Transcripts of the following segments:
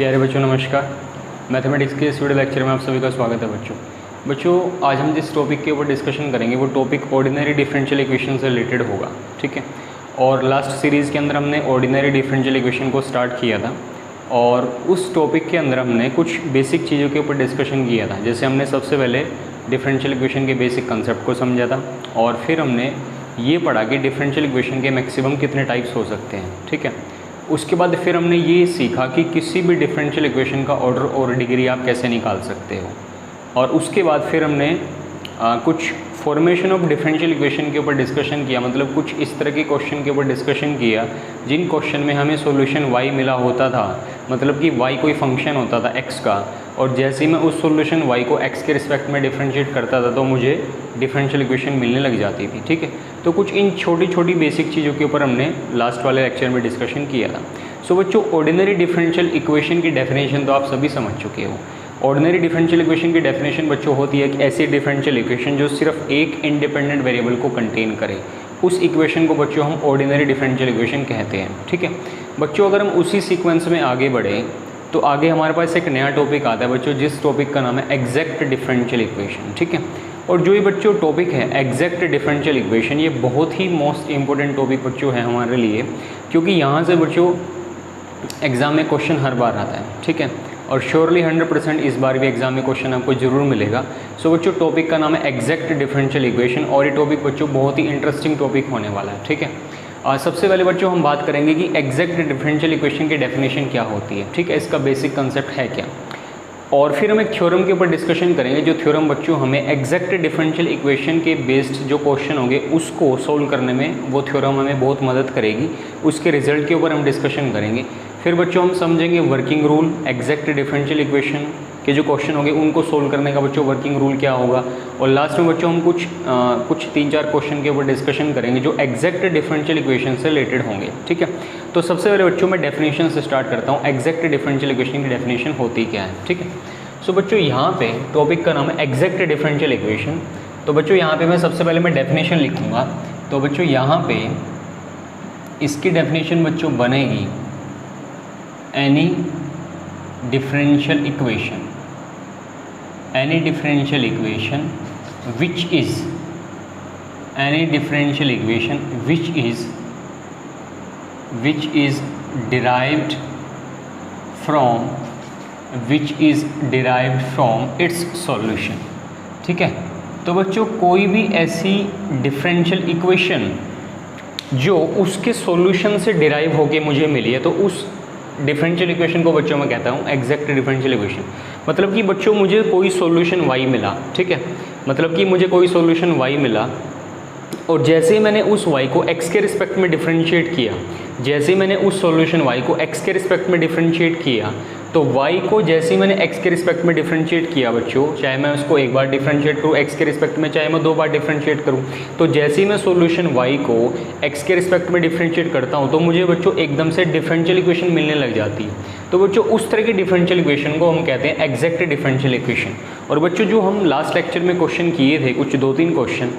प्यारे बच्चों नमस्कार। मैथमेटिक्स के इस वीडियो लेक्चर में आप सभी का स्वागत है बच्चों। आज हम जिस टॉपिक के ऊपर डिस्कशन करेंगे वो टॉपिक ऑर्डिनरी डिफरेंशियल इक्वेशन से रिलेटेड होगा, ठीक है। और लास्ट सीरीज़ के अंदर हमने ऑर्डिनरी डिफरेंशियल इक्वेशन को स्टार्ट किया था और उस टॉपिक के अंदर हमने कुछ बेसिक चीज़ों के ऊपर डिस्कशन किया था। जैसे हमने सबसे पहले डिफरेंशियल इक्वेशन के बेसिक कंसेप्ट को समझा था और फिर हमने ये पढ़ा कि डिफरेंशियल इक्वेशन के मैक्सिमम कितने टाइप्स हो सकते हैं, ठीक है। उसके बाद फिर हमने ये सीखा कि किसी भी डिफरेंशियल इक्वेशन का ऑर्डर और डिग्री आप कैसे निकाल सकते हो। और उसके बाद फिर हमने कुछ फॉर्मेशन ऑफ डिफरेंशियल इक्वेशन के ऊपर डिस्कशन किया, मतलब कुछ इस तरह के क्वेश्चन के ऊपर डिस्कशन किया जिन क्वेश्चन में हमें सॉल्यूशन y मिला होता था, मतलब कि y कोई फंक्शन होता था x का, और जैसे ही मैं उस सॉल्यूशन y को x के रिस्पेक्ट में डिफरेंशिएट करता था तो मुझे डिफरेंशियल इक्वेशन मिलने लग जाती थी, ठीक है। तो कुछ इन छोटी छोटी बेसिक चीज़ों के ऊपर हमने लास्ट वाले लेक्चर में डिस्कशन किया था। सो बच्चों, ऑर्डिनरी डिफरेंशियल इक्वेशन की डेफिनेशन तो आप सभी समझ चुके हो। ऑर्डिनरी डिफरेंशियल इक्वेशन की डेफिनेशन बच्चों होती है कि ऐसी डिफरेंशियल इक्वेशन जो सिर्फ एक इंडिपेंडेंट वेरिएबल को कंटेन करे, उस इक्वेशन को बच्चों हम ऑर्डिनरी डिफरेंशियल इक्वेशन कहते हैं, ठीक है। बच्चों, अगर हम उसी सीक्वेंस में आगे बढ़े तो आगे हमारे पास एक नया टॉपिक आता है बच्चों, जिस टॉपिक का नाम है एग्जैक्ट डिफरेंशियल इक्वेशन, ठीक है। और जो ये बच्चों टॉपिक है एग्जैक्ट डिफरेंशियल इक्वेशन, ये बहुत ही मोस्ट इंपॉर्टेंट टॉपिक बच्चों है हमारे लिए, क्योंकि यहाँ से बच्चों एग्ज़ाम में क्वेश्चन हर बार आता है, ठीक है। और श्योरली 100% इस बार भी एग्जाम में क्वेश्चन आपको जरूर मिलेगा। सो बच्चों, टॉपिक का नाम है एग्जैक्ट डिफरेंशियल इक्वेशन और ये टॉपिक बच्चों बहुत ही इंटरेस्टिंग टॉपिक होने वाला है, ठीक है। सबसे पहले बच्चों हम बात करेंगे कि एग्जैक्ट डिफरेंशियल इक्वेशन की डेफिनेशन क्या होती है, ठीक है, इसका बेसिक कंसेप्ट है क्या। और फिर हम एक थ्योरम के ऊपर डिस्कशन करेंगे, जो थ्योरम बच्चों हमें एग्जैक्ट डिफरेंशियल इक्वेशन के बेस्ड जो क्वेश्चन होंगे उसको सोल्व करने में वो थ्योरम हमें बहुत मदद करेगी। उसके रिजल्ट के ऊपर हम डिस्कशन करेंगे। फिर बच्चों हम समझेंगे working rule, exact differential equation के जो क्वेश्चन होंगे उनको सोल्व करने का बच्चों वर्किंग रूल क्या होगा। और लास्ट में बच्चों हम कुछ 3-4 क्वेश्चन के ऊपर डिस्कशन करेंगे जो एग्जैक्ट डिफरेंशियल इक्वेशन से रिलेटेड होंगे, ठीक है। तो सबसे पहले बच्चों मैं डेफिनेशन से स्टार्ट करता हूँ, एग्जैक्ट डिफरेंशियल इक्वेशन की डेफिनेशन होती क्या है, ठीक है। सो बच्चों, यहाँ पे टॉपिक का नाम है एग्जैक्ट डिफरेंशियल इक्वेशन। तो बच्चों यहाँ पे मैं सबसे पहले मैं डेफिनेशन लिखूँगा। तो बच्चों यहाँ पे इसकी डेफिनेशन बच्चों बनेगी any differential equation which is derived from its solution, ठीक है। तो बच्चों कोई भी ऐसी डिफरेंशियल इक्वेशन जो उसके सॉल्यूशन से डिराइव होके मुझे मिली है, तो उस डिफरेंशियल इक्वेशन को बच्चों मैं कहता हूँ एग्जैक्ट डिफरेंशियल इक्वेशन। मतलब कि बच्चों मुझे कोई सॉल्यूशन y मिला, ठीक है, मतलब कि मुझे कोई सॉल्यूशन y मिला और जैसे ही मैंने उस y को x के रिस्पेक्ट में डिफरेंशिएट किया, जैसे ही मैंने उस सॉल्यूशन y को x के रिस्पेक्ट में डिफरेंशिएट किया, तो y को जैसे ही मैंने x के रिस्पेक्ट में डिफरेंशिएट किया बच्चों, चाहे मैं उसको एक बार डिफरेंशिएट करूँ x के रिस्पेक्ट में, चाहे मैं 2 बार डिफरेंशिएट करूँ, तो जैसे ही मैं सॉल्यूशन y को x के रिस्पेक्ट में डिफरेंशिएट करता हूँ तो मुझे बच्चों एकदम से डिफरेंशियल इक्वेशन मिलने लग जाती है। तो बच्चों उस तरह की डिफरेंशियल इक्वेशन को हम कहते हैं एग्जैक्ट डिफरेंशियल इक्वेशन। और बच्चों जो हम लास्ट लेक्चर में क्वेश्चन किए थे, कुछ 2-3 क्वेश्चन,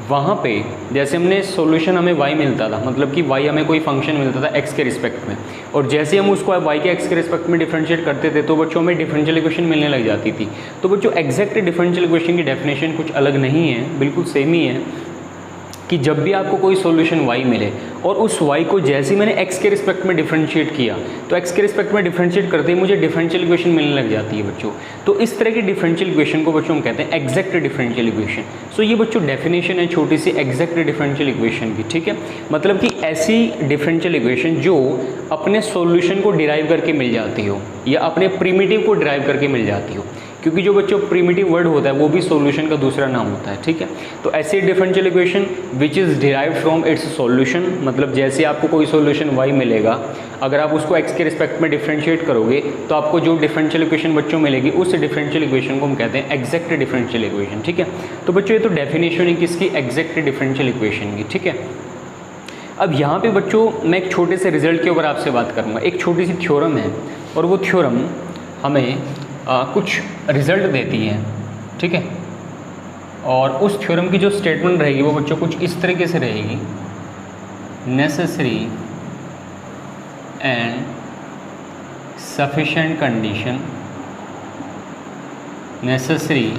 वहाँ पे जैसे हमने सॉल्यूशन हमें y मिलता था, मतलब कि y हमें कोई फंक्शन मिलता था x के रिस्पेक्ट में, और जैसे हम उसको y के x के रिस्पेक्ट में डिफरेंशिएट करते थे तो बच्चों हमें डिफरेंशियल इक्वेशन मिलने लग जाती थी। तो बच्चों एग्जैक्ट डिफरेंशियल इक्वेशन की डेफिनेशन कुछ अलग नहीं है, बिल्कुल सेम ही है कि जब भी आपको कोई सॉल्यूशन y मिले और उस y को जैसे ही मैंने x के रिस्पेक्ट में डिफरेंशिएट किया, तो x के रिस्पेक्ट में डिफरेंशिएट करते ही मुझे डिफरेंशियल इक्वेशन मिलने लग जाती है बच्चों। तो इस तरह की डिफरेंशियल इक्वेशन को बच्चों हम कहते हैं एग्जैक्ट डिफरेंशियल इक्वेशन। सो ये बच्चों डेफिनेशन है छोटी सी एग्जैक्ट डिफरेंशियल इक्वेशन की, ठीक है। मतलब कि ऐसी डिफरेंशियल इक्वेशन जो अपने सॉल्यूशन को डिराइव करके मिल जाती हो या अपने प्रिमिटिव को डिराइव करके मिल जाती हो, क्योंकि जो बच्चों प्रिमिटिव वर्ड होता है वो भी सॉल्यूशन का दूसरा नाम होता है, ठीक है। तो ऐसी differential equation which is derived from its solution, मतलब जैसे आपको कोई सॉल्यूशन y मिलेगा, अगर आप उसको x के रिस्पेक्ट में डिफरेंशिएट करोगे तो आपको जो डिफरेंशियल इक्वेशन बच्चों मिलेगी उस डिफरेंशियल इक्वेशन को हम कहते हैं एग्जैक्ट डिफरेंशियल इक्वेशन, ठीक है। तो बच्चों ये तो डेफिनेशन है किसकी, एग्जैक्ट डिफरेंशियल इक्वेशन की, ठीक है। अब यहाँ पे बच्चों मैं एक छोटे से रिजल्ट के ऊपर आपसे बात करूँगा। एक छोटी सी थ्योरम है और वो थ्योरम हमें कुछ रिजल्ट देती है, ठीक है। और उस थ्योरम की जो स्टेटमेंट रहेगी वो बच्चों कुछ इस तरीके से रहेगी, necessary and sufficient condition necessary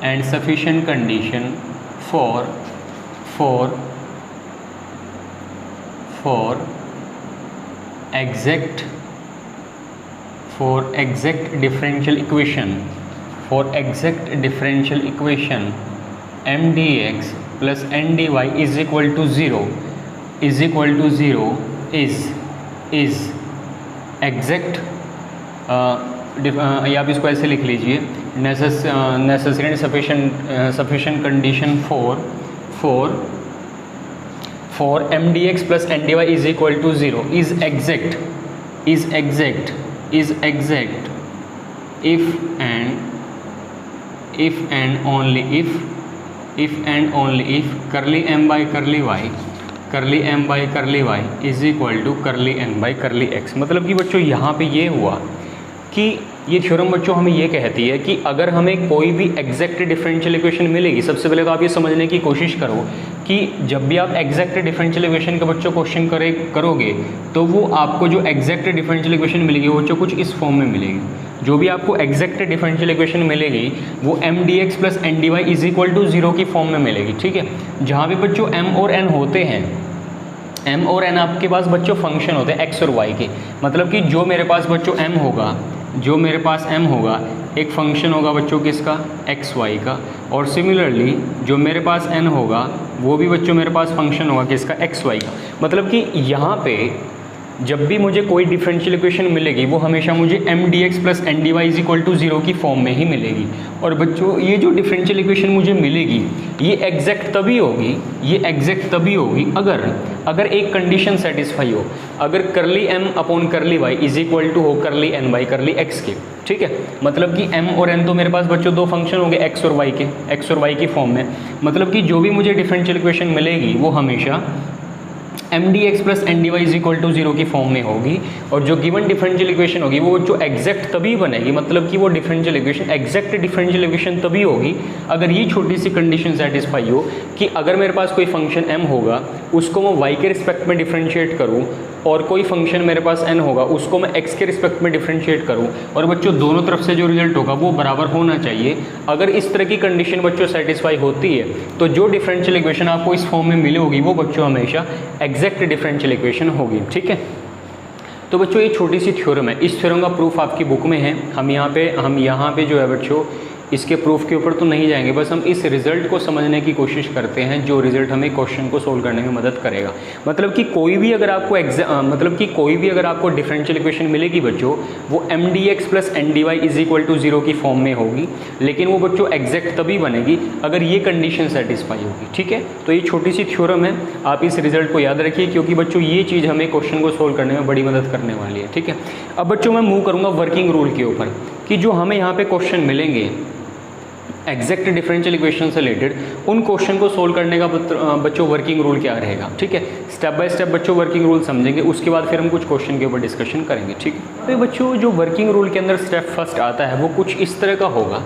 and sufficient condition for exact differential equation mdx plus ndy is equal to 0 is exact या आप इसको ऐसे लिख लीजिए, necessary and sufficient condition for M D X plus N D Y is equal to 0 is exact if and only if curly m by curly y is equal to curly n by curly x। मतलब कि बच्चों यहाँ पे ये हुआ कि ये थ्योरम बच्चों हमें ये कहती है कि अगर हमें कोई भी एग्जैक्ट डिफरेंशियल इक्वेशन मिलेगी, सबसे पहले तो आप ये समझने की कोशिश करो कि जब भी आप एग्जैक्ट डिफरेंशियल इक्वेशन का बच्चों क्वेश्चन करोगे तो वो आपको जो एग्जैक्ट डिफरेंशियल इक्वेशन मिलेगी वो बच्चों कुछ इस फॉर्म में मिलेगी। जो भी आपको एग्जैक्ट डिफरेंशियल इक्वेशन मिलेगी वो M D X plus N D Y is equal to 0 की फॉर्म में मिलेगी, ठीक है। जहाँ भी बच्चों m और n होते हैं, m और n आपके पास बच्चों फंक्शन होते हैं x और y के, मतलब कि जो मेरे पास बच्चों m होगा एक फंक्शन होगा बच्चों किसका, एक्स वाई का, और सिमिलरली जो मेरे पास n होगा वो भी बच्चों मेरे पास फंक्शन होगा किसका, एक्स वाई का। मतलब कि यहाँ पे जब भी मुझे कोई डिफरेंशियल इक्वेशन मिलेगी वो हमेशा मुझे M D X plus N D Y is equal to 0 की फॉर्म में ही मिलेगी। और बच्चों ये जो डिफरेंशियल इक्वेशन मुझे मिलेगी ये एग्जैक्ट तभी होगी अगर एक कंडीशन सेटिस्फाई हो, अगर करली m अपॉन करली y इज इक्वल टू हो करली n बाई करली x के, ठीक है। मतलब कि m और n तो मेरे पास बच्चों दो फंक्शन होंगे x और y की फॉर्म में। मतलब कि जो भी मुझे डिफरेंशियल इक्वेशन मिलेगी वो हमेशा M D X plus N D Y is equal to 0 की फॉर्म में होगी। और जो गिवन डिफरेंशियल इक्वेशन होगी वो जो एग्जैक्ट तभी बनेगी, मतलब कि वो differential equation exact differential equation तभी होगी अगर ये छोटी सी कंडीशन सेटिस्फाई हो कि अगर मेरे पास कोई फंक्शन m होगा उसको मैं y के रिस्पेक्ट में डिफरेंशिएट करूँ, और कोई फंक्शन मेरे पास n होगा उसको मैं x के रिस्पेक्ट में डिफरेंशिएट करूँ, और बच्चों दोनों तरफ से जो रिजल्ट होगा वो बराबर होना चाहिए। अगर इस तरह की कंडीशन बच्चों सेटिस्फाई होती है तो जो डिफरेंशियल इक्वेशन आपको इस फॉर्म में मिली होगी वो बच्चों हमेशा एग्जैक्ट डिफरेंशियल इक्वेशन होगी, ठीक है। तो बच्चों ये छोटी सी थ्योरम है, इस थ्योरम का प्रूफ आपकी बुक में है। हम यहाँ पे जो है बच्चों इसके प्रूफ के ऊपर तो नहीं जाएंगे, बस हम इस रिजल्ट को समझने की कोशिश करते हैं जो रिजल्ट हमें क्वेश्चन को सोल्व करने में मदद करेगा। मतलब कि कोई भी अगर आपको डिफरेंशियल इक्वेशन मिलेगी बच्चों वो M D X plus N D Y is equal to 0 की फॉर्म में होगी, लेकिन वो बच्चों एग्जैक्ट तभी बनेगी अगर ये कंडीशन सेटिस्फाई होगी, ठीक है। तो ये छोटी सी थ्योरम है, आप इस रिजल्ट को याद रखिए क्योंकि बच्चों ये चीज़ हमें क्वेश्चन को सोल्व करने में बड़ी मदद करने वाली है, ठीक है। अब बच्चों मैं मूव करूँगा वर्किंग रूल के ऊपर कि जो हमें यहाँ पे क्वेश्चन मिलेंगे एग्जैक्ट डिफरेंशियल इक्वेशन से रिलेटेड, उन क्वेश्चन को सोल्व करने का बच्चों वर्किंग रूल क्या रहेगा, ठीक है। स्टेप बाय स्टेप बच्चों वर्किंग रूल समझेंगे, उसके बाद फिर हम कुछ क्वेश्चन के ऊपर डिस्कशन करेंगे, ठीक है। तो बच्चों जो वर्किंग रूल के अंदर स्टेप फर्स्ट आता है वो कुछ इस तरह का होगा।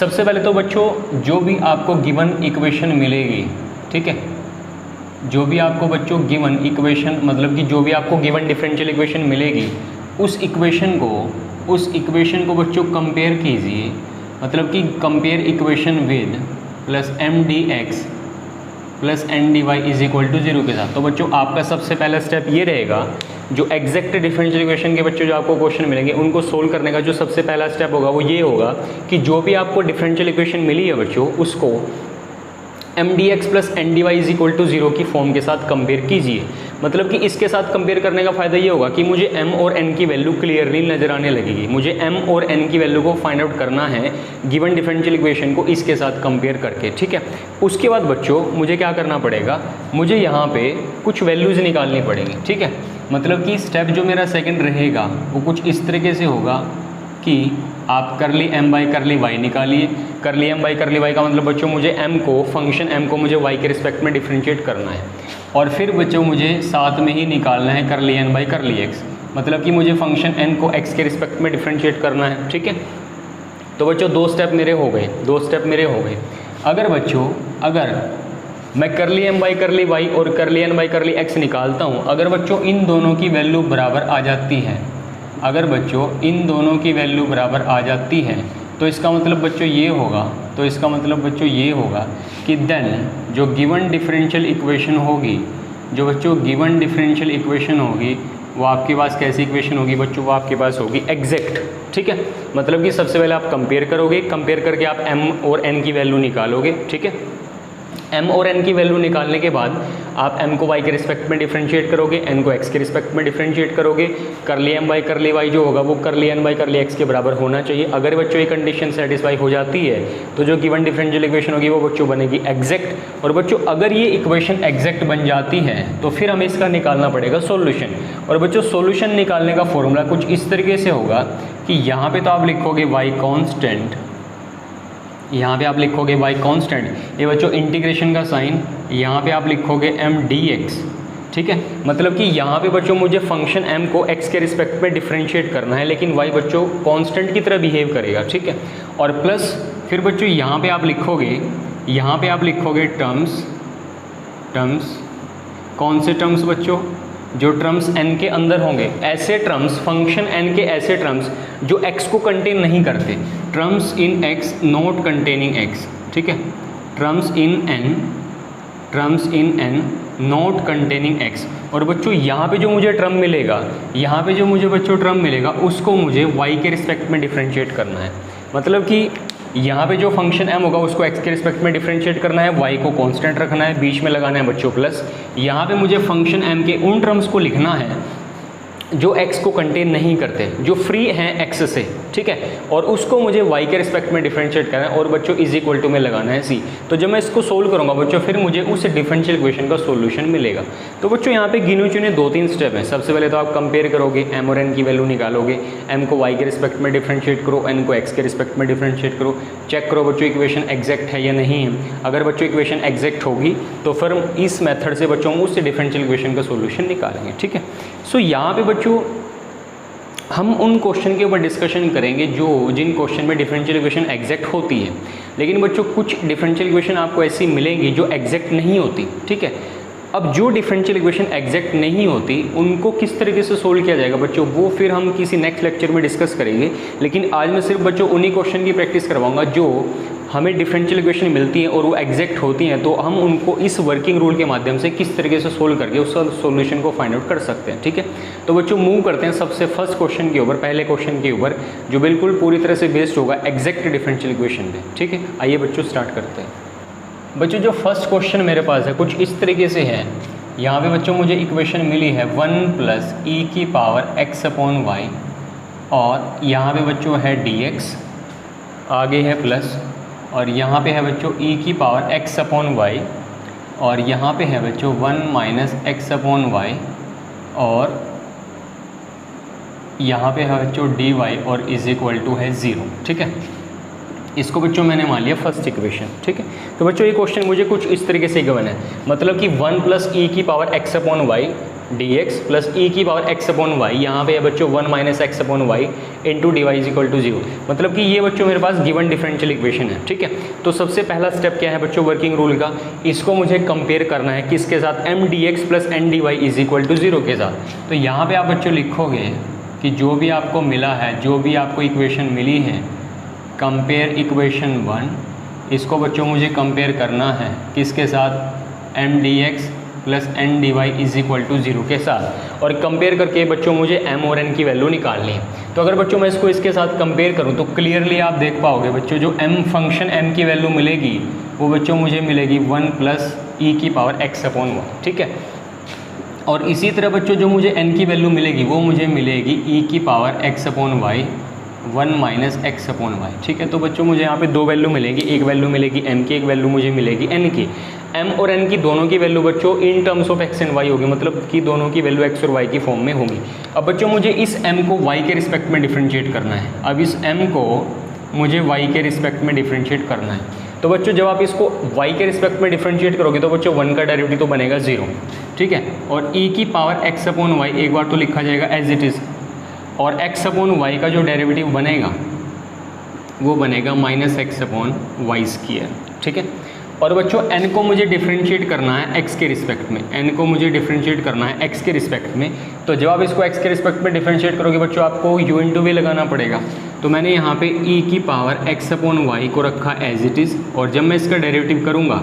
सबसे पहले तो बच्चों जो भी आपको गिवन इक्वेशन मिलेगी, ठीक है, जो भी आपको बच्चों गिवन इक्वेशन मतलब कि जो भी आपको गिवन डिफरेंशियल इक्वेशन मिलेगी उस इक्वेशन को बच्चों कंपेयर कीजिए, मतलब कि compare equation with plus M D X plus N D Y is equal to 0 के साथ। तो बच्चों आपका सबसे पहला स्टेप ये रहेगा, जो एग्जैक्ट डिफरेंशियल इक्वेशन के बच्चों जो आपको क्वेश्चन मिलेंगे उनको सोल्व करने का जो सबसे पहला स्टेप होगा वो ये होगा कि जो भी आपको डिफरेंशियल इक्वेशन मिली है बच्चों उसको M D X plus N D Y is equal to 0 की फॉर्म के साथ कंपेयर कीजिए। मतलब कि इसके साथ कंपेयर करने का फ़ायदा ये होगा कि मुझे m और n की वैल्यू क्लियरली नज़र आने लगेगी। मुझे m और n की वैल्यू को फाइंड आउट करना है गिवन डिफरेंशियल इक्वेशन को इसके साथ कंपेयर करके, ठीक है। उसके बाद बच्चों मुझे क्या करना पड़ेगा, मुझे यहाँ पे कुछ वैल्यूज़ निकालनी पड़ेंगी, ठीक है। मतलब कि स्टेप जो मेरा सेकेंड रहेगा वो कुछ इस तरीके से होगा कि आप करली m बाई करली y निकालिए। करली m बाई करली y का मतलब बच्चों मुझे फंक्शन m को मुझे y के रिस्पेक्ट में डिफरेंशिएट करना है, और फिर बच्चों मुझे साथ में ही निकालना है करली n बाई करली x, मतलब कि मुझे फंक्शन n को x के रिस्पेक्ट में डिफरेंशिएट करना है, ठीक है। तो बच्चों दो स्टेप मेरे हो गए। अगर मैं करली एम बाई करली वाई और करली एन बाई करली एक्स निकालता हूँ, अगर बच्चों इन दोनों की वैल्यू बराबर आ जाती है, अगर बच्चों इन दोनों की वैल्यू बराबर आ जाती है तो इसका मतलब बच्चों ये होगा, तो इसका मतलब बच्चों ये होगा कि देन जो गिवन डिफरेंशियल इक्वेशन होगी, जो बच्चों गिवन डिफरेंशियल इक्वेशन होगी वो आपके पास कैसी इक्वेशन होगी बच्चों, वो आपके पास होगी एग्जैक्ट। ठीक है, मतलब कि सबसे पहले आप कंपेयर करोगे, कंपेयर करके आप m और n की वैल्यू निकालोगे। ठीक है, m और n की वैल्यू निकालने के बाद आप m को y के रिस्पेक्ट में डिफरेंशिएट करोगे, n को x के रिस्पेक्ट में डिफरेंशिएट करोगे। करली m बाई करली y जो होगा वो करली n बाई करली x के बराबर होना चाहिए। अगर बच्चों ये कंडीशन सेटिस्फाई हो जाती है तो जो गिवन डिफरेंशियल इक्वेशन होगी वो बच्चों बनेगी एग्जैक्ट। और बच्चों अगर ये इक्वेशन एग्जैक्ट बन जाती है तो फिर हमें इसका निकालना पड़ेगा सॉल्यूशन। और बच्चों सॉल्यूशन निकालने का फॉर्मूला कुछ इस तरीके से होगा कि यहाँ पे तो आप लिखोगे y कांस्टेंट, यहाँ पे आप लिखोगे y कांस्टेंट, ये बच्चों इंटीग्रेशन का साइन, यहाँ पे आप लिखोगे m dx। ठीक है, मतलब कि यहाँ पे बच्चों मुझे फंक्शन m को x के रिस्पेक्ट में डिफरेंशिएट करना है, लेकिन y बच्चों कांस्टेंट की तरह बिहेव करेगा। ठीक है, और प्लस फिर बच्चों यहाँ पे आप लिखोगे, यहाँ पे आप लिखोगे टर्म्स, कौन से टर्म्स बच्चों, जो टर्म्स n के अंदर होंगे, ऐसे टर्म्स फंक्शन n के ऐसे टर्म्स जो x को कंटेन नहीं करते, terms in x not containing x। ठीक है, terms in n not containing x। और बच्चों यहाँ पे जो मुझे टर्म मिलेगा, यहाँ पे जो मुझे बच्चों टर्म मिलेगा उसको मुझे y के रिस्पेक्ट में डिफरेंशिएट करना है। मतलब कि यहाँ पे जो फंक्शन m होगा उसको x के रिस्पेक्ट में डिफरेंशिएट करना है, y को कांस्टेंट रखना है, बीच में लगाना है बच्चों प्लस। यहाँ पे मुझे फंक्शन m के उन टर्म्स को लिखना है जो x को कंटेन नहीं करते, जो फ्री हैं x से। ठीक है, और उसको मुझे y के रिस्पेक्ट में डिफरेंशिएट करना है और बच्चों इज इक्वल टू में लगाना है c। तो जब मैं इसको सोल्व करूँगा बच्चों फिर मुझे उस डिफरेंशियल इक्वेशन का सॉल्यूशन मिलेगा। तो बच्चों यहाँ पे गिने चुने 2-3 स्टेप हैं। सबसे पहले तो आप कंपेयर करोगे, m और n की वैल्यू निकालोगे, m को y के रिस्पेक्ट में डिफरेंशिएट करो, n को x के रिस्पेक्ट में डिफरेंशिएट करो, चेक करो बच्चों इक्वेशन एग्जैक्ट है या नहीं है। अगर बच्चों इक्वेशन एग्जैक्ट होगी तो फिर इस मेथड से बच्चों उस डिफरेंशियल इक्वेशन का सॉल्यूशन निकालेंगे। ठीक है, सो यहाँ पे बच्चों हम उन क्वेश्चन के ऊपर डिस्कशन करेंगे जिन क्वेश्चन में डिफरेंशियल इक्वेशन एग्जैक्ट होती है, लेकिन बच्चों कुछ डिफरेंशियल इक्वेशन आपको ऐसी मिलेंगी जो एग्जैक्ट नहीं होती। ठीक है, अब जो डिफरेंशियल इक्वेशन एग्जैक्ट नहीं होती उनको किस तरीके से सोल्व किया जाएगा बच्चों, वो फिर हम किसी नेक्स्ट लेक्चर में डिस्कस करेंगे। लेकिन आज मैं सिर्फ बच्चों उन्हीं क्वेश्चन की प्रैक्टिस करवाऊंगा जो हमें डिफरेंशियल इक्वेशन मिलती है और वो एग्जैक्ट होती हैं, तो हम उनको इस वर्किंग रूल के माध्यम से किस तरीके से सोल्व करके उस सॉल्यूशन को फाइंड आउट कर सकते हैं। ठीक है, तो बच्चों मूव करते हैं सबसे फर्स्ट क्वेश्चन के ऊपर, पहले क्वेश्चन के ऊपर जो बिल्कुल पूरी तरह से बेस्ड होगा एग्जैक्ट डिफरेंशियल इक्वेशन पे। ठीक है, आइए बच्चों स्टार्ट करते हैं। बच्चों जो फर्स्ट क्वेश्चन मेरे पास है कुछ इस तरीके से है। यहाँ पे बच्चों मुझे इक्वेशन मिली है 1 + e⁻x/y और यहाँ पे बच्चों है dx, आगे है प्लस, और यहाँ पे है बच्चों e⁻x/y और यहाँ पे है बच्चों 1 - x/y और यहाँ पे है बच्चों dy और इज इक्वल टू है 0। ठीक है, इसको बच्चों मैंने मान लिया फर्स्ट इक्वेशन। ठीक है, तो बच्चों ये क्वेश्चन मुझे कुछ इस तरीके से गिवन है, मतलब कि 1 + e⁻x/y dx + e⁻x/y, यहाँ पे है बच्चों 1 - x/y into dy is equal to 0। मतलब कि ये बच्चों मेरे पास गिवन डिफरेंशियल इक्वेशन है। ठीक है, तो सबसे पहला स्टेप क्या है बच्चों वर्किंग रूल का, इसको मुझे कंपेयर करना है किसके साथ, m dx + n dy is equal to 0 के साथ। तो यहाँ पे आप बच्चों लिखोगे कि जो भी आपको मिला है, जो भी आपको इक्वेशन मिली है, कंपेयर इक्वेशन 1, इसको बच्चों मुझे कंपेयर करना है किसके साथ, m dx + n dy is equal to 0 के साथ। और कंपेयर करके बच्चों मुझे m और n की वैल्यू निकालनी है। तो अगर बच्चों मैं इसको इसके साथ कंपेयर करूं तो क्लियरली आप देख पाओगे बच्चों जो फंक्शन m की वैल्यू मिलेगी वो बच्चों मुझे मिलेगी 1 + e⁻x/y। ठीक है, और इसी तरह बच्चों जो मुझे n की वैल्यू मिलेगी वो मुझे मिलेगी e⁻x/y 1 - x/y। ठीक है, तो बच्चों मुझे यहाँ पे दो वैल्यू मिलेगी, एक वैल्यू मिलेगी m की, एक वैल्यू मुझे मिलेगी n की। m और n की दोनों की वैल्यू बच्चों in terms of x and y होगी, मतलब कि दोनों की वैल्यू x और y की फॉर्म में होगी। अब बच्चों मुझे इस m को y के रिस्पेक्ट में डिफरेंशिएट करना है। अब इस m को मुझे y के रिस्पेक्ट में डिफरेंशिएट करना है। तो बच्चों जब आप इसको y के रिस्पेक्ट में डिफरेंशिएट करोगे तो बच्चों 1 का डेरिवेटिव तो बनेगा 0। ठीक है, और e⁻x/y एक बार तो लिखा जाएगा एज इट इज़, और x/y का जो डेरिवेटिव बनेगा वो बनेगा -x/y²। ठीक है, और बच्चों n को मुझे डिफरेंशिएट करना है x के रिस्पेक्ट में, n को मुझे डिफरेंशिएट करना है x के रिस्पेक्ट में। तो जब आप इसको x के रिस्पेक्ट में डिफरेंशिएट करोगे बच्चों आपको u इंटू वी लगाना पड़ेगा। तो मैंने यहाँ पे e की पावर x अपॉन वाई को रखा एज इट इज़, और जब मैं इसका डेरिवेटिव करूँगा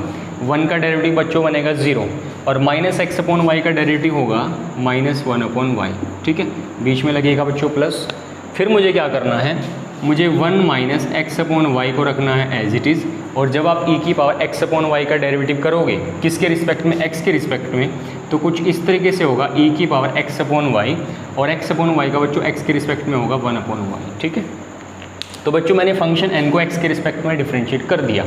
1 का डेरिवेटिव बच्चों बनेगा 0 और माइनस एक्स अपॉन वाई का डेरिवेटिव होगा -1 अपॉन वाई। ठीक है, बीच में लगेगा बच्चों प्लस। फिर मुझे क्या करना है, मुझे 1 माइनस एक्स अपॉन वाई को रखना है एज इट इज़, और जब आप e की पावर x अपॉन वाई का डेरिवेटिव करोगे किसके रिस्पेक्ट में, x के रिस्पेक्ट में, तो कुछ इस तरीके से होगा e की पावर x अपॉन वाई, और x अपॉन वाई का बच्चों x के रिस्पेक्ट में होगा 1 अपॉन वाई। ठीक है, तो बच्चों मैंने फंक्शन n को x के रिस्पेक्ट में डिफरेंशिएट कर दिया।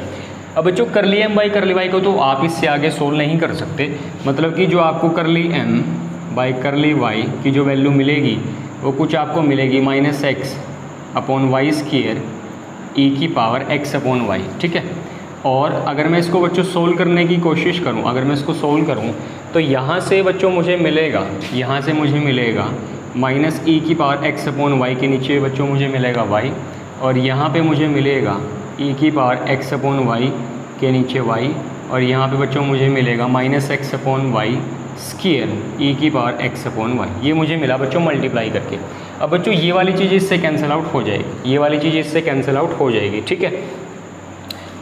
अब बच्चों करली m बाई करली वाई को तो आप इससे आगे सोल्व नहीं कर सकते, मतलब कि जो आपको करली m बाई करली वाई की जो वैल्यू मिलेगी वो कुछ आपको मिलेगी -x upon Y square e की पावर x अपॉन वाई। ठीक है, और अगर मैं इसको बच्चों सोल्व करने की कोशिश करूं, अगर मैं इसको सोल्व करूं तो यहाँ से बच्चों मुझे मिलेगा, यहाँ से मुझे मिलेगा -e की पावर x अपॉन वाई के नीचे बच्चों मुझे मिलेगा y, और यहाँ पे मुझे मिलेगा e की पावर x अपॉन वाई के नीचे y, और यहाँ पे बच्चों मुझे मिलेगा -x upon Y square e की पावर x अपॉन वाई। ये मुझे मिला बच्चों मल्टीप्लाई करके। अब बच्चों ये वाली चीज़ इससे कैंसिल आउट हो जाएगी, ये वाली चीज़ इससे कैंसिल आउट हो जाएगी। ठीक है,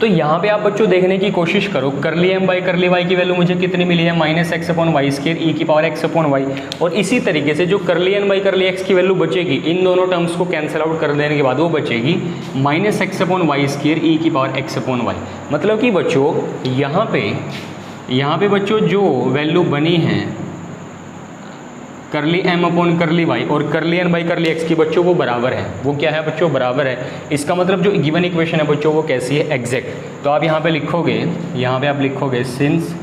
तो यहाँ पे आप बच्चों देखने की कोशिश करो, curly m by curly Y की वैल्यू मुझे कितनी मिली है, -x upon Y square e की पावर x अपॉन वाई, और इसी तरीके से जो curly n by curly x की वैल्यू बचेगी इन दोनों टर्म्स को कैंसिल आउट कर देने के बाद वो बचेगी -x upon Y square e की पावर x अपॉन वाई। मतलब कि बच्चों यहाँ पे बच्चों जो वैल्यू बनी है करली m अपॉन करली वाई और करली n बाई करली x की बच्चों वो बराबर है, वो क्या है बच्चों, बराबर है। इसका मतलब जो गिवन इक्वेशन है बच्चों वो कैसी है, एग्जैक्ट। तो आप यहाँ पे लिखोगे, यहाँ पे आप लिखोगे सिंस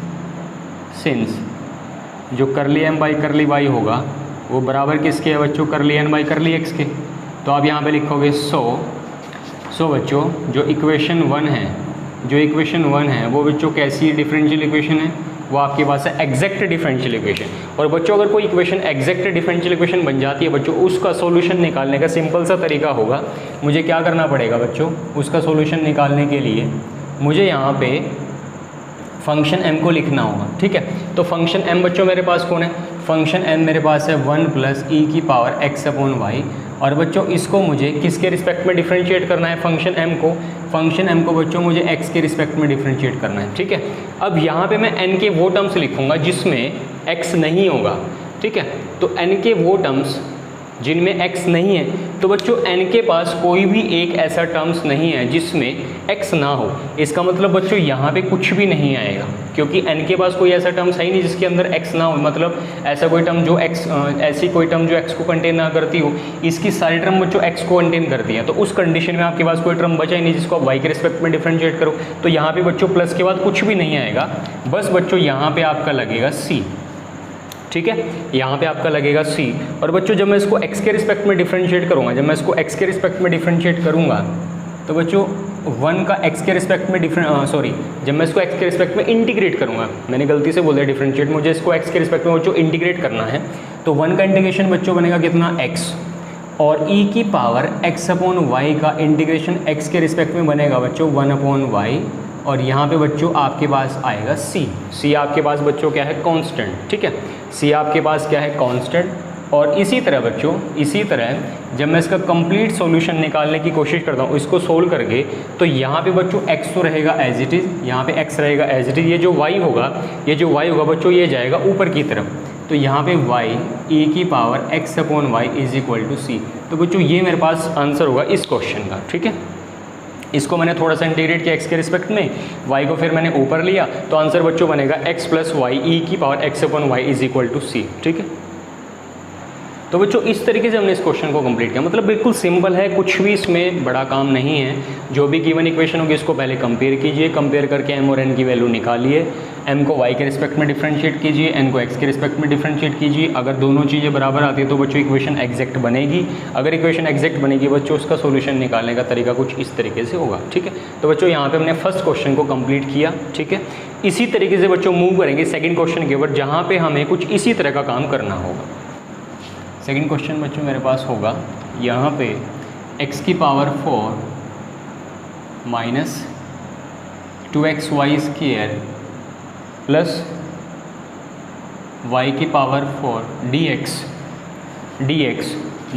जो करली m बाई करली वाई होगा वो बराबर किसके है बच्चों, करली n बाई करली x के। तो आप यहाँ पे लिखोगे सो बच्चों जो इक्वेशन 1 है वो बच्चों कैसी डिफरेंशियल इक्वेशन है, वो आपके पास है एग्जैक्ट डिफरेंशियल इक्वेशन। और बच्चों अगर कोई इक्वेशन एग्जैक्ट डिफरेंशियल इक्वेशन बन जाती है बच्चों, उसका सॉल्यूशन निकालने का सिंपल सा तरीका होगा, मुझे क्या करना पड़ेगा बच्चों, उसका सॉल्यूशन निकालने के लिए मुझे यहाँ पे फंक्शन m को लिखना होगा। ठीक है, तो फंक्शन m बच्चों मेरे पास कौन है, फंक्शन m मेरे पास है 1 प्लस e की पावर x अपॉन वाई, और बच्चों इसको मुझे किसके रिस्पेक्ट में डिफरेंशिएट करना है, फंक्शन m को बच्चों मुझे x के रिस्पेक्ट में डिफरेंशिएट करना है। ठीक है, अब यहाँ पे मैं n के वो टर्म्स लिखूँगा जिसमें x नहीं होगा। ठीक है, तो n के वो टर्म्स जिनमें x नहीं है, तो बच्चों n के पास कोई भी एक ऐसा टर्म्स नहीं है जिसमें x ना हो। इसका मतलब बच्चों यहाँ पे कुछ भी नहीं आएगा, क्योंकि n के पास कोई ऐसा टर्म्स है ही नहीं जिसके अंदर x ना हो। मतलब ऐसा कोई टर्म जो ऐसी कोई टर्म जो x को कंटेन ना करती हो, इसकी सारी टर्म बच्चों x को कंटेन करती है। तो उस कंडीशन में आपके पास कोई टर्म बचा ही नहीं जिसको आप y के रिस्पेक्ट में डिफरेंशिएट करो। तो यहाँ पे बच्चों प्लस के बाद कुछ भी नहीं आएगा, बस बच्चों यहाँ पे आपका लगेगा c। ठीक है, यहाँ पे आपका लगेगा c। और बच्चों जब मैं इसको x के रिस्पेक्ट में डिफरेंशिएट करूँगा, तो बच्चों 1 का x के रिस्पेक्ट में जब मैं इसको x के रिस्पेक्ट में इंटीग्रेट करूँगा, मैंने गलती से बोल दिया डिफरेंशिएट, मुझे इसको x के रिस्पेक्ट में बच्चों इंटीग्रेट करना है। तो 1 का इंटीग्रेशन बच्चों बनेगा कितना, x, और e की पावर x अपॉन वाई का इंटीग्रेशन x के रिस्पेक्ट में बनेगा बच्चों 1 अपॉन वाई, और यहाँ पे बच्चों आपके पास आएगा c आपके पास बच्चों क्या है, कांस्टेंट। ठीक है, c आपके पास क्या है, कांस्टेंट। और इसी तरह बच्चों, इसी तरह जब मैं इसका कंप्लीट सॉल्यूशन निकालने की कोशिश करता हूँ इसको सोल्व करके, तो यहाँ पे बच्चों x तो रहेगा एज इट इज़, यहाँ पे x रहेगा एज इट इज़, ये जो y होगा बच्चों ये जाएगा ऊपर की तरफ। तो यहाँ पे y e की power x upon Y is equal to c। तो बच्चों ये मेरे पास आंसर होगा इस क्वेश्चन का। ठीक है, इसको मैंने थोड़ा सा इंटीग्रेट किया x के रिस्पेक्ट में, y को फिर मैंने ऊपर लिया, तो आंसर बच्चों बनेगा x प्लस वाई e की power x upon Y is equal to c। ठीक है, तो बच्चों इस तरीके से हमने इस क्वेश्चन को कंप्लीट किया। मतलब बिल्कुल सिंपल है, कुछ भी इसमें बड़ा काम नहीं है। जो भी गिवन इक्वेशन होगी इसको पहले कंपेयर कीजिए, कंपेयर करके m और n की वैल्यू निकालिए, m को y के रिस्पेक्ट में डिफरेंशिएट कीजिए, n को x के रिस्पेक्ट में डिफरेंशिएट कीजिए। अगर दोनों चीज़ें बराबर आती है तो बच्चों इक्वेशन एग्जैक्ट बनेगी। अगर इक्वेशन एग्जैक्ट बनेगी बच्चों उसका सोल्यूशन निकालने का तरीका कुछ इस तरीके से होगा। ठीक है, तो बच्चों यहाँ पे हमने फर्स्ट क्वेश्चन को कंप्लीट किया। ठीक है, इसी तरीके से बच्चों मूव करेंगे सेकेंड क्वेश्चन के ऊपर, जहाँ पे हमें कुछ इसी तरह का काम करना होगा। सेकेंड क्वेश्चन बच्चों मेरे पास होगा यहाँ पे x की power 4 minus 2xy² plus y की पावर 4 dx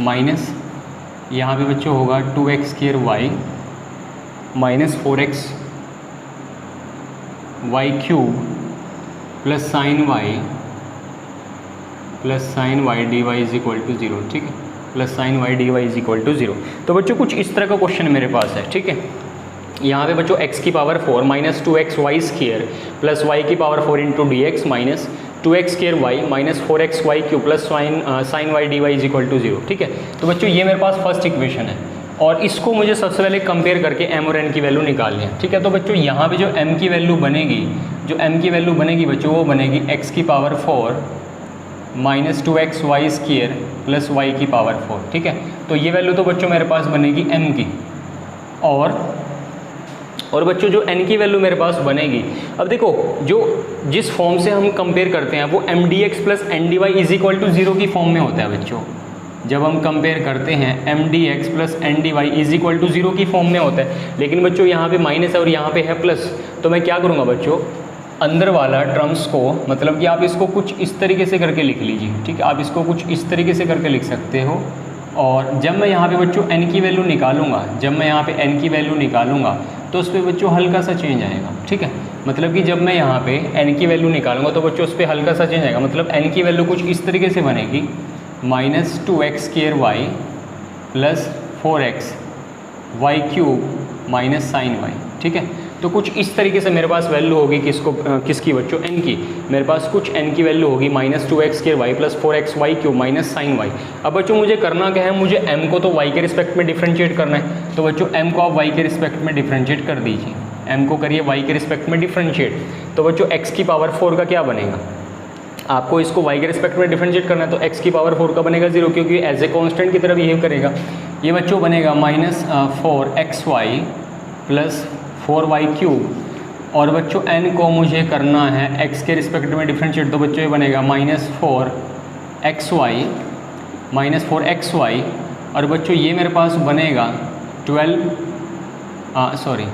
माइनस यहाँ पे बच्चों होगा 2x² minus 4x y³ plus sine y dy is equal to 0, ठीक है, plus sine y dy is equal to 0। तो बच्चों कुछ इस तरह का क्वेश्चन मेरे पास है, ठीक है। यहाँ पे बच्चों x की power 4 minus 2xy² plus y की power 4 into dx minus 2x² minus 4xy³ plus sine y dy is equal to 0, ठीक है। तो बच्चों ये मेरे पास फर्स्ट इक्वेशन है और इसको मुझे सबसे पहले कंपेयर करके m और n की वैल्यू निकालनी है, ठीक है। तो बच्चों यहाँ पे जो m की वैल्यू बनेगी बच्चों वो बनेगी x की power 4 minus 2xy² plus y की पावर 4, ठीक है। तो ये वैल्यू तो बच्चों मेरे पास बनेगी m की, और बच्चों जो n की वैल्यू मेरे पास बनेगी, अब देखो जो जिस फॉर्म से हम कंपेयर करते हैं वो mdx plus ndy is equal to 0 की फॉर्म में होता है बच्चों। जब हम कंपेयर करते हैं mdx plus ndy is equal to 0 की फॉर्म में होता है, लेकिन बच्चों यहाँ पे माइनस है और यहाँ पे है प्लस, तो मैं क्या करूँगा बच्चों, अंदर वाला टर्म्स को, मतलब कि आप इसको कुछ इस तरीके से करके लिख लीजिए, ठीक है। आप इसको कुछ इस तरीके से करके लिख सकते हो, और जब मैं यहाँ पे बच्चों n की वैल्यू निकालूंगा, तो उस पर बच्चों हल्का सा चेंज आएगा, ठीक है। मतलब कि जब मैं यहाँ पे n की वैल्यू निकालूंगा तो बच्चों उस पर हल्का सा चेंज आएगा, मतलब n की वैल्यू कुछ इस तरीके से बनेगी minus 2x² plus 4x y³ minus sine y, ठीक है। तो कुछ इस तरीके से मेरे पास वैल्यू होगी किसकी बच्चों, n की। मेरे पास कुछ n की वैल्यू होगी minus 2x² plus 4x y³ minus sine y। अब बच्चों मुझे करना क्या है, मुझे m को तो y के रिस्पेक्ट में डिफ्रेंशिएट करना है, तो बच्चों m को आप y के रिस्पेक्ट में डिफ्रेंशिएट कर दीजिए, m को करिए y के रिस्पेक्ट में डिफ्रेंशिएट। तो बच्चों x की पावर 4 का क्या बनेगा, आपको इसको y के रिस्पेक्ट में डिफ्रेंशिएट करना है, तो x की पावर 4 का बनेगा 0, क्योंकि एज ए कॉन्स्टेंट की तरह बिहेव करेगा। ये बच्चों बनेगा माइनस 4xy प्लस 4y³, और बच्चों n को मुझे करना है x के रिस्पेक्ट में डिफ्रेंशिएट, तो बच्चों ये बनेगा माइनस 4xy, और बच्चों ये मेरे पास बनेगा 12,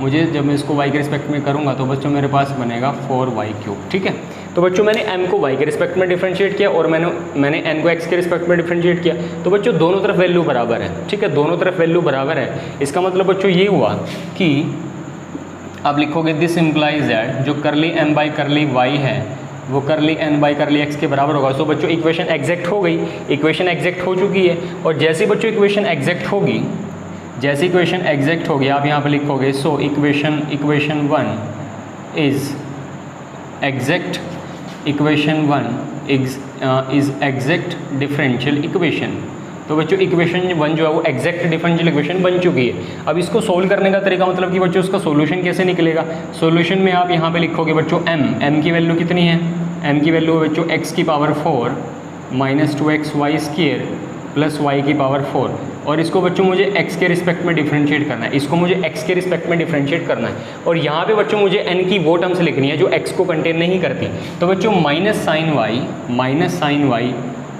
मुझे जब मैं इसको y के रिस्पेक्ट में करूँगा तो बच्चों मेरे पास बनेगा 4y³, ठीक है। तो बच्चों मैंने m को y के रिस्पेक्ट में डिफरेंशिएट किया और मैंने n को x के रिस्पेक्ट में डिफरेंशिएट किया, तो बच्चों दोनों तरफ वैल्यू बराबर है, ठीक है, दोनों तरफ वैल्यू बराबर है। इसका मतलब बच्चों ये हुआ कि आप लिखोगे दिस इम्प्लाइज दैट जो करली m बाई करली y है वो करली n बाई करली x के बराबर होगा। सो बच्चों इक्वेशन एग्जैक्ट हो गई, इक्वेशन एग्जैक्ट हो चुकी है, और जैसे बच्चों इक्वेशन एग्जैक्ट होगी, जैसे इक्वेशन एग्जैक्ट होगी आप यहाँ पे लिखोगे so equation 1 is exact, equation 1 is exact differential equation. तो बच्चों इक्वेशन 1 जो है वो एग्जैक्ट डिफरेंशियल इक्वेशन बन चुकी है। अब इसको सोल्व करने का तरीका, मतलब कि बच्चों उसका सॉल्यूशन कैसे निकलेगा, सॉल्यूशन में आप यहाँ पे लिखोगे बच्चों m की वैल्यू कितनी है, m की वैल्यू है बच्चों x की power 4 minus 2xy² plus y की पावर 4, और इसको बच्चों मुझे x के रिस्पेक्ट में डिफरेंशिएट करना है, इसको मुझे x के रिस्पेक्ट में डिफरेंशिएट करना है, और यहाँ पे बच्चों मुझे n की वो टर्म्स लिखनी है जो x को कंटेन नहीं करती। तो बच्चों माइनस साइन y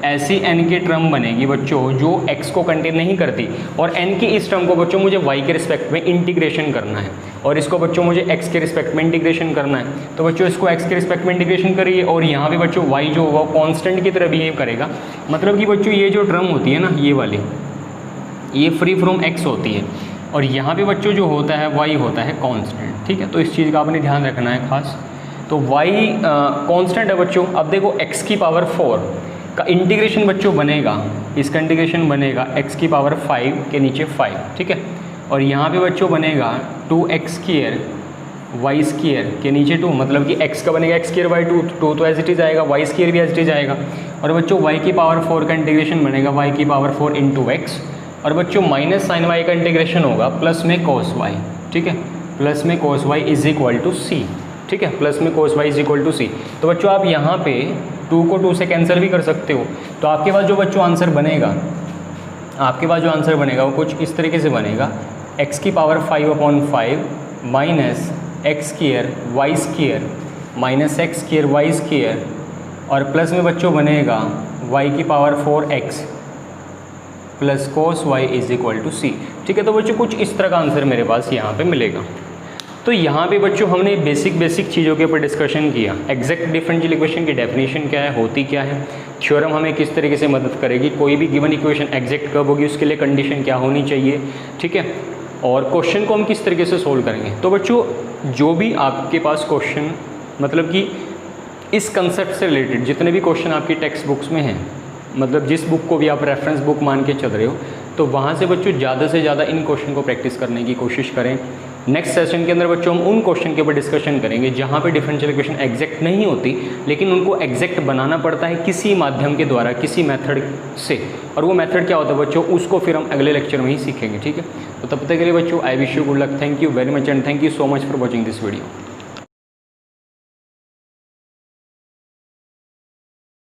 ऐसी n की टर्म बनेगी बच्चों जो x को कंटेन नहीं करती, और n की इस टर्म को बच्चों मुझे y के रिस्पेक्ट में इंटीग्रेशन करना है, और इसको बच्चों मुझे x के रिस्पेक्ट में इंटीग्रेशन करना है। तो बच्चों इसको x के रिस्पेक्ट में इंटीग्रेशन करिए, और यहाँ पे बच्चों y जो होगा कांस्टेंट की तरह बिहेव करेगा, मतलब कि बच्चों ये जो टर्म होती है ना, ये वाली, ये फ्री फ्रॉम x होती है, और यहाँ पे बच्चों जो होता है y होता है कांस्टेंट, ठीक है। तो इस चीज़ का आपने ध्यान रखना है खास। तो y कांस्टेंट है बच्चों। अब देखो x की पावर 4 का इंटीग्रेशन बच्चों बनेगा, इसका इंटीग्रेशन बनेगा x की पावर 5 के नीचे 5, ठीक है, और यहाँ पे बच्चों बनेगा 2x² y² के नीचे 2, मतलब कि x का बनेगा x² बाई 2 तो एज इट इज आएगा, y² भी एज इट इज आएगा, और बच्चों y की पावर 4 का इंटीग्रेशन बनेगा y की पावर 4 इंटू x, और बच्चों माइनस साइन y का इंटीग्रेशन होगा प्लस में cos y, ठीक है, प्लस में cos y is equal to c, ठीक है, प्लस में cos y is equal to c। तो बच्चों आप यहाँ पे 2 को 2 से कैंसिल भी कर सकते हो, तो आपके पास जो बच्चों आंसर बनेगा, वो कुछ इस तरीके से बनेगा, x की power 5/5 minus x² y² minus x² y² और प्लस में बच्चों बनेगा y की power 4x plus cos y is equal to c, ठीक है। तो बच्चों कुछ इस तरह का आंसर मेरे पास यहाँ पे मिलेगा। तो यहाँ पे बच्चों हमने बेसिक चीज़ों के ऊपर डिस्कशन किया। एग्जैक्ट डिफरेंशियल इक्वेशन की डेफिनेशन क्या है, होती क्या है, थ्योरम हमें किस तरीके से मदद करेगी, कोई भी गिवन इक्वेशन एग्जैक्ट कब होगी, उसके लिए कंडीशन क्या होनी चाहिए, ठीक है, और क्वेश्चन को हम किस तरीके से सोल्व करेंगे। तो बच्चों जो भी आपके पास क्वेश्चन मतलब कि इस कंसेप्ट से रिलेटेड जितने भी क्वेश्चन आपकी टेक्स्ट बुक्स में हैं, मतलब जिस बुक को भी आप रेफरेंस बुक मान के चल रहे हो, तो वहाँ से बच्चों ज़्यादा से ज़्यादा इन क्वेश्चन को प्रैक्टिस करने की कोशिश करें। नेक्स्ट सेशन के अंदर बच्चों हम उन क्वेश्चन के ऊपर डिस्कशन करेंगे जहाँ पे डिफरेंशियल इक्वेशन एग्जैक्ट नहीं होती, लेकिन उनको एग्जैक्ट बनाना पड़ता है किसी माध्यम के द्वारा, किसी मेथड से। और वो मेथड क्या होता है बच्चों, उसको फिर हम अगले लेक्चर में ही सीखेंगे, ठीक है। तो तब तक के लिए बच्चों I wish you good luck, thank you very much and thank you so much for watching this video.